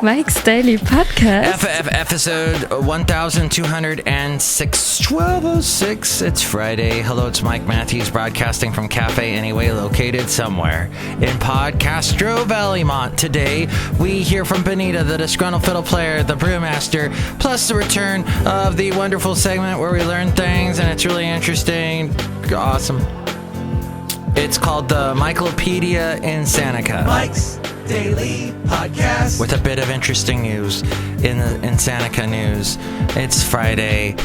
Mike's Daily Podcast. Episode 1206. 1206. It's Friday. Hello, it's Mike Matthews broadcasting from Cafe Anyway, located somewhere in Podcastro Valleymont. Today, we hear from Benita, the Disgruntled Fiddle Player, the Brewmaster, plus the return of the wonderful segment where we learn things, and it's really interesting. Awesome. It's called the MIKELOPEDIA INSANICA. Mike's Daily Podcast. With a bit of interesting news in the Insanika news. It's Friday.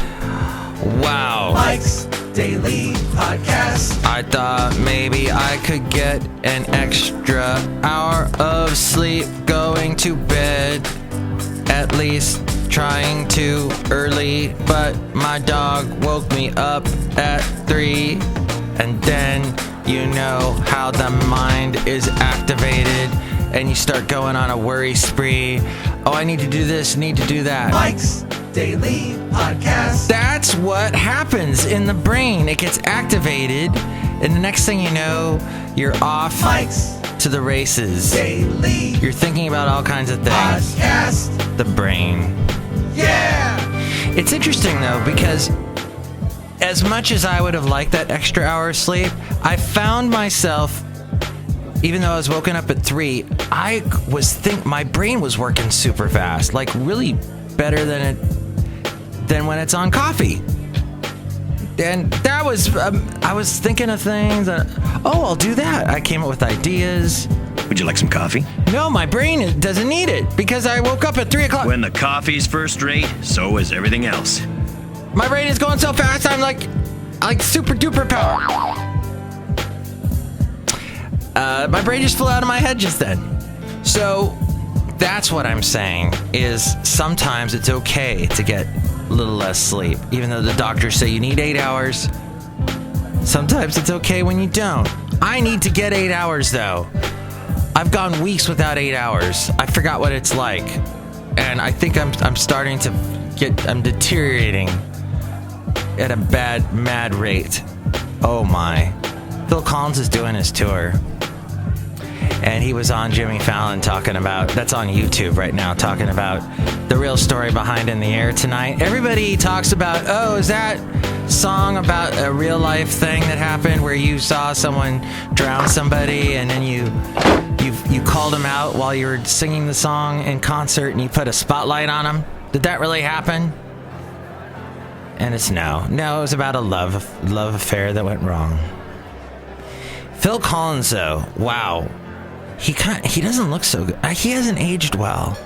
Wow. Mike's Daily Podcast. I thought maybe I could get an extra hour of sleep going to bed. At least trying too early. But my dog woke me up at 3. And then you know how the mind is activated. And you start going on a worry spree. Oh, I need to do this, need to do that. Mike's Daily Podcast. That's what happens in the brain. It gets activated, and the next thing you know, you're off Mike's to the races. Daily. You're thinking about all kinds of things. Podcast. The brain. Yeah. It's interesting, though, because as much as I would have liked that extra hour of sleep, I found myself, even though I was woken up at 3, my brain was working super fast, like really better than when it's on coffee. And that was, I was thinking of things. I'll do that. I came up with ideas. Would you like some coffee? No, my brain doesn't need it because I woke up at 3 o'clock. When the coffee's first rate, so is everything else. My brain is going so fast, I'm like super duper power. My brain just flew out of my head just then. So that's what I'm saying, is sometimes it's okay to get a little less sleep. Even though the doctors say you need 8 hours, sometimes it's okay when you don't. I need to get 8 hours, though. I've gone weeks without 8 hours. I forgot what it's like. And I think I'm starting to I'm deteriorating at a mad rate. Oh my. Phil Collins is doing his tour. And he was on Jimmy Fallon talking about, that's on YouTube right now, talking about the real story behind In the Air Tonight. Everybody talks about, is that song about a real life thing that happened where you saw someone drown somebody and then you called him out while you were singing the song in concert and you put a spotlight on him? Did that really happen? And it's no. No, it was about a love affair that went wrong. Phil Collins, though, wow. He doesn't look so good. He hasn't aged well.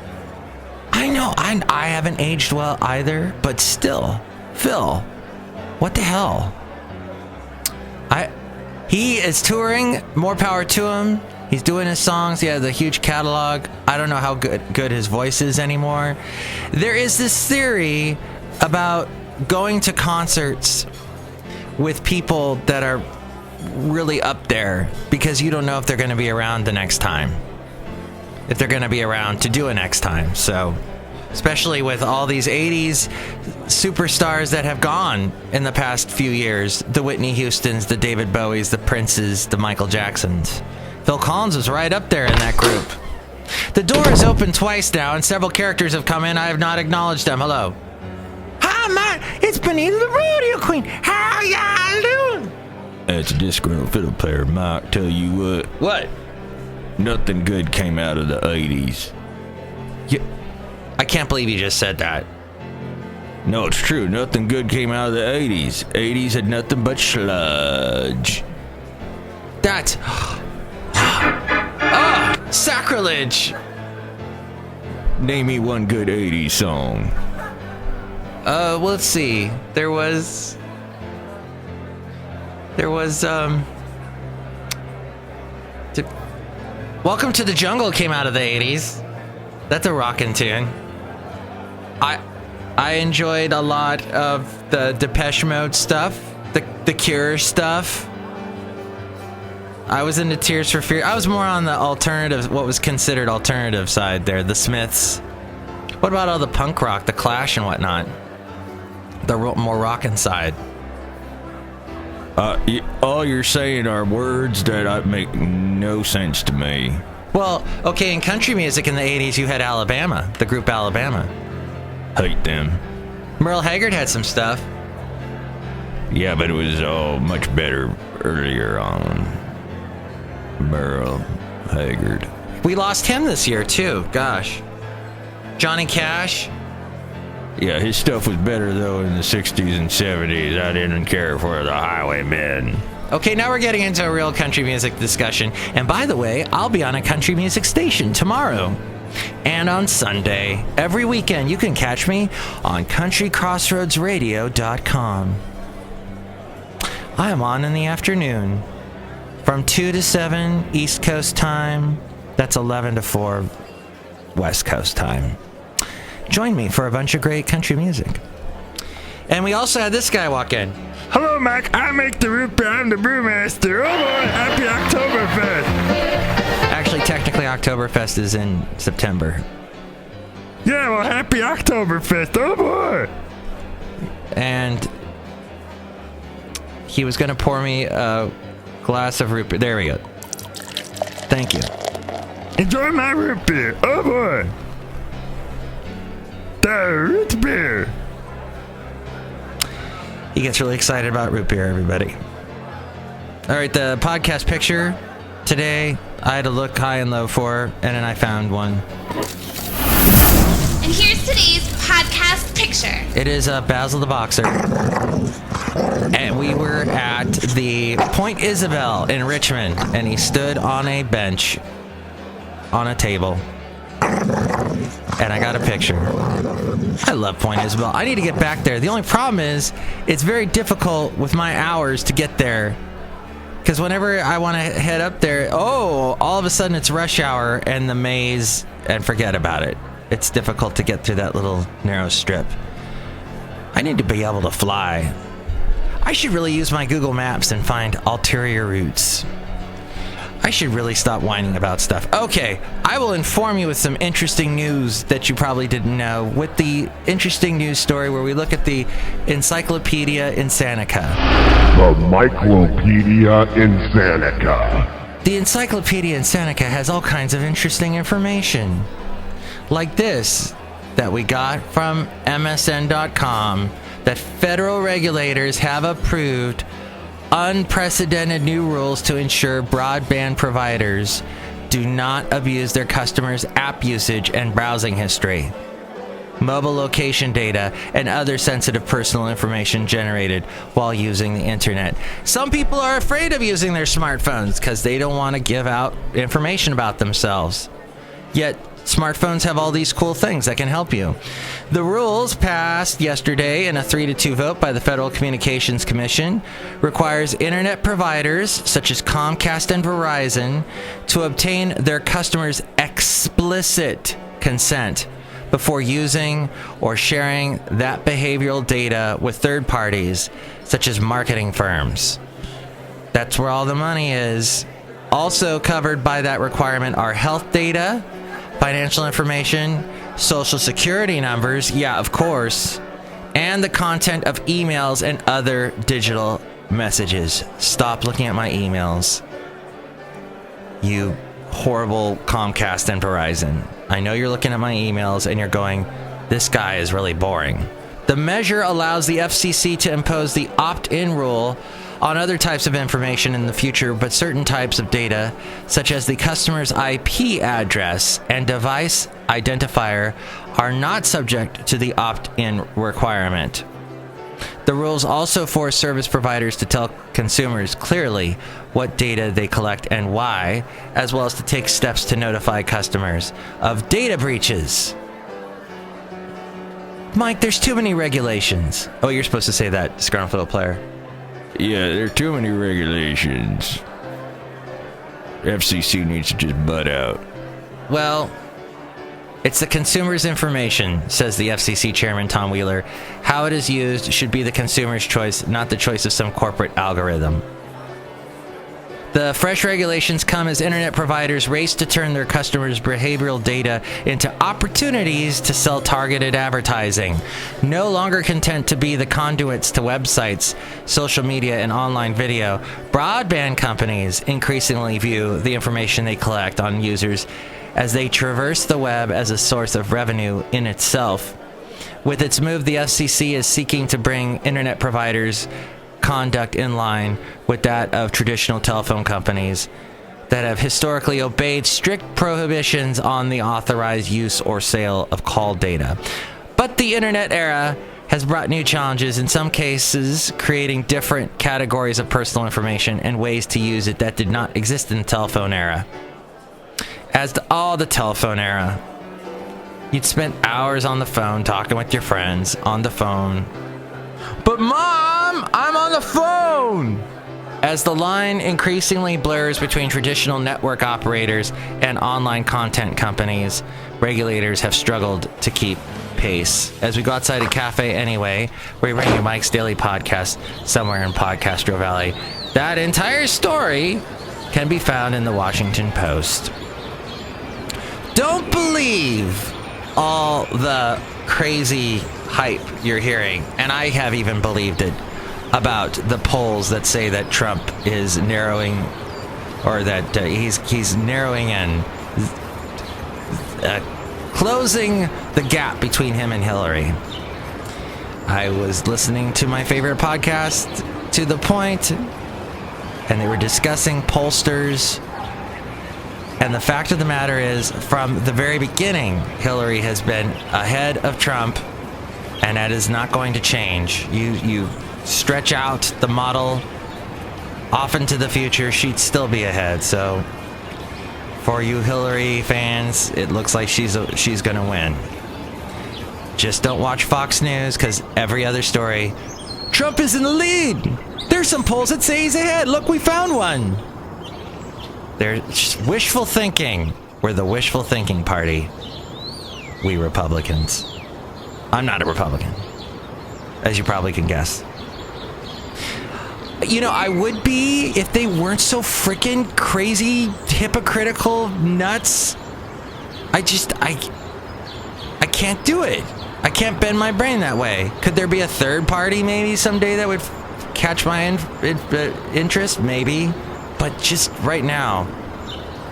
I know, I haven't aged well either, but still, Phil, what the hell? He is touring, more power to him. He's doing his songs, he has a huge catalog. I don't know how good his voice is anymore. There is this theory about going to concerts with people that are really up there because you don't know if they're going to be around the next time, if they're going to be around to do a next time. So especially with all these 80s superstars that have gone in the past few years, the Whitney Houstons, the David Bowies, the Princes, the Michael Jacksons. Phil Collins was right up there in that group. The door is open twice now and several characters have come in. I have not acknowledged them. Hello. Hi, Mike. It's Benita the Rodeo Queen. How y'all doing? It's a Disgruntled Fiddle Player, Mike. Tell you what. What? Nothing good came out of the 80s. I can't believe you just said that. No, it's true. Nothing good came out of the 80s. 80s had nothing but sludge. That's... sacrilege! Name me one good 80s song. Well, let's see. There was, Welcome to the Jungle came out of the 80s. That's a rockin' tune. I enjoyed a lot of the Depeche Mode stuff, the Cure stuff. I was into Tears for Fears. I was more on the alternative, what was considered alternative side there, the Smiths. What about all the punk rock, the Clash and whatnot? The more rockin' side. All you're saying are words that make no sense to me. Well, okay, in country music in the 80s, you had Alabama, the group Alabama. Hate them. Merle Haggard had some stuff. Yeah, but it was all much better earlier on. Merle Haggard. We lost him this year, too. Gosh. Johnny Cash. Yeah, his stuff was better, though, in the 60s and 70s. I didn't care for the Highwaymen. Okay, now we're getting into a real country music discussion. And by the way, I'll be on a country music station tomorrow and on Sunday. Every weekend, you can catch me on countrycrossroadsradio.com. I am on in the afternoon from 2 to 7 East Coast time. That's 11 to 4 West Coast time. Join me for a bunch of great country music. And we also had this guy walk in. Hello, Mac. I make the root beer. I'm the brewmaster. Oh, boy. Happy Oktoberfest. Actually, technically, Oktoberfest is in September. Yeah, well, happy Oktoberfest. Oh, boy. And he was going to pour me a glass of root beer. There we go. Thank you. Enjoy my root beer. Oh, boy. The root beer. He gets really excited about root beer, everybody. All right, the podcast picture today, I had to look high and low for, and then I found one. And here's today's podcast picture. It is Basil the Boxer. And we were at the Point Isabel in Richmond, and he stood on a bench on a table. And I got a picture. I love Point Isabel. I need to get back there. The only problem is it's very difficult with my hours to get there. Because whenever I want to head up there, all of a sudden it's rush hour and the maze, and forget about it. It's difficult to get through that little narrow strip. I need to be able to fly. I should really use my Google Maps and find ulterior routes. I should really stop whining about stuff. Okay, I will inform you with some interesting news that you probably didn't know with the interesting news story where we look at the Encyclopedia Insanica. The MIKELOPEDIA Insanica. The Encyclopedia Insanica has all kinds of interesting information. Like this, that we got from MSN.com, that federal regulators have approved unprecedented new rules to ensure broadband providers do not abuse their customers' app usage and browsing history, mobile location data, and other sensitive personal information generated while using the internet. Some people are afraid of using their smartphones because they don't want to give out information about themselves. Yet, smartphones have all these cool things that can help you. The rules passed yesterday in a 3-2 vote by the Federal Communications Commission requires internet providers such as Comcast and Verizon to obtain their customers' explicit consent before using or sharing that behavioral data with third parties such as marketing firms. That's where all the money is. Also covered by that requirement are health data, financial information, social security numbers, yeah, of course, and the content of emails and other digital messages. Stop looking at my emails, you horrible Comcast and Verizon. I know you're looking at my emails and you're going, this guy is really boring. The measure allows the FCC to impose the opt-in rule on other types of information in the future, but certain types of data, such as the customer's IP address and device identifier, are not subject to the opt-in requirement. The rules also force service providers to tell consumers clearly what data they collect and why, as well as to take steps to notify customers of data breaches. Mike, there's too many regulations. Oh, you're supposed to say that, Disgruntled Fiddle Player. Yeah, there are too many regulations. FCC needs to just butt out. Well, it's the consumer's information, says the FCC chairman Tom Wheeler. How it is used should be the consumer's choice, not the choice of some corporate algorithm. The fresh regulations come as internet providers race to turn their customers' behavioral data into opportunities to sell targeted advertising. No longer content to be the conduits to websites, social media, and online video, broadband companies increasingly view the information they collect on users as they traverse the web as a source of revenue in itself. With its move, the FCC is seeking to bring internet providers' conduct in line with that of traditional telephone companies that have historically obeyed strict prohibitions on the authorized use or sale of call data. But the internet era has brought new challenges, in some cases creating different categories of personal information and ways to use it that did not exist in the telephone era. As to all the telephone era, you'd spend hours on the phone talking with your friends on the phone. But Mom, I'm on the phone! As the line increasingly blurs between traditional network operators and online content companies, regulators have struggled to keep pace. As we go outside a cafe anyway, we bring you Mike's Daily Podcast somewhere in Podcastro Valley. That entire story can be found in the Washington Post. Don't believe all the crazy hype you're hearing, and I have even believed it, about the polls that say that Trump is narrowing, or that he's narrowing and closing the gap between him and Hillary. I was listening to my favorite podcast, To the Point, and they were discussing pollsters. And the fact of the matter is, from the very beginning, Hillary has been ahead of Trump, and that is not going to change. You stretch out the model off into the future, she'd still be ahead. So for you Hillary fans, it looks like she's going to win. Just don't watch Fox News, because every other story, Trump is in the lead. There's some polls that say he's ahead. Look, we found one. They're just wishful thinking. We're the wishful thinking party. We Republicans. I'm not a Republican, as you probably can guess. You know, I would be if they weren't so freaking crazy, hypocritical nuts. I can't do it. I can't bend my brain that way. Could there be a third party maybe someday that would catch my interest? Maybe. But just right now,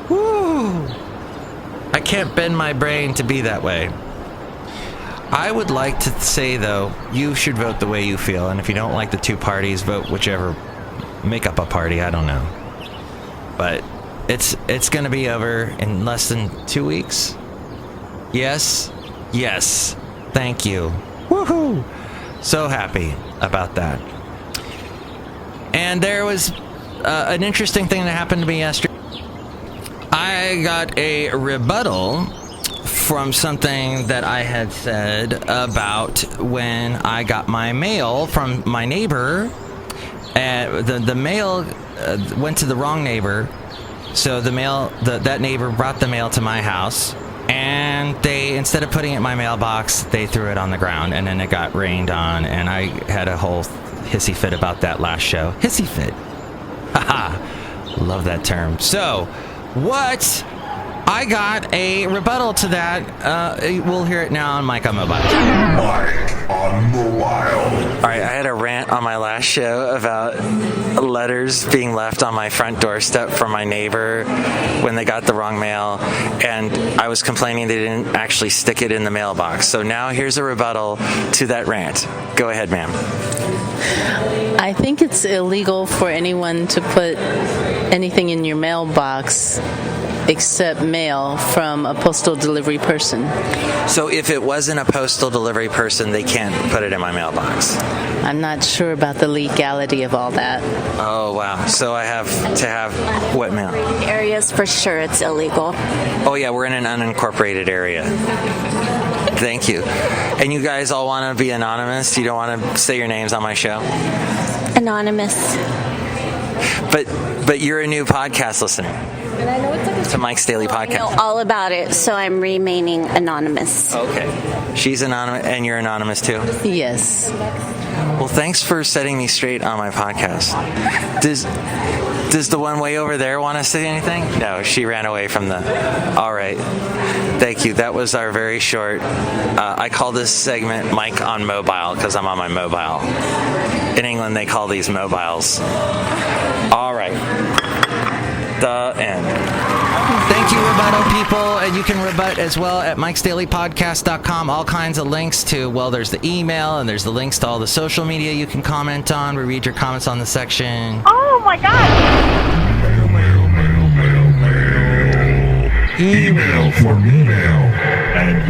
whoo, I can't bend my brain to be that way. I would like to say, though, you should vote the way you feel. And if you don't like the two parties, vote whichever. Make up a party. I don't know. But it's going to be over in less than 2 weeks. Yes. Yes. Thank you. Woohoo. So happy about that. And there was an interesting thing that happened to me yesterday. I got a rebuttal from something that I had said about when I got my mail from my neighbor. The mail went to the wrong neighbor, so that neighbor brought the mail to my house, and they, instead of putting it in my mailbox, they threw it on the ground, and then it got rained on, and I had a whole hissy fit about that last show. Hissy fit. Haha. Love that term. So, what? I got a rebuttal to that. We'll hear it now on Mike on Mobile. Mike on Mobile. All right, I had a rant on my last show about letters being left on my front doorstep from my neighbor when they got the wrong mail, and I was complaining they didn't actually stick it in the mailbox. So now here's a rebuttal to that rant. Go ahead, ma'am. I think it's illegal for anyone to put anything in your mailbox except mail from a postal delivery person. So if it wasn't a postal delivery person, they can't put it in my mailbox? I'm not sure about the legality of all that. Oh, wow. So I have to have what mail? Areas for sure it's illegal. Oh, yeah, we're in an unincorporated area. Thank you. And you guys all want to be anonymous? You don't want to say your names on my show? Anonymous. But you're a new podcast listener. to Mike's Daily I know Podcast? all about it, so I'm remaining anonymous. Okay. She's anonymous, and you're anonymous too? Yes. Well, thanks for setting me straight on my podcast. Does the one way over there want to say anything? No, she ran away from the... All right. Thank you. That was our very short... I call this segment Mike on Mobile because I'm on my mobile. In England, they call these mobiles. All right. The end. Thank you, rebuttal people. And you can rebut as well at mikesdailypodcast.com. All kinds of links to, well, there's the email and there's the links to all the social media you can comment on. We read your comments on the section. Oh my god! Email for email. And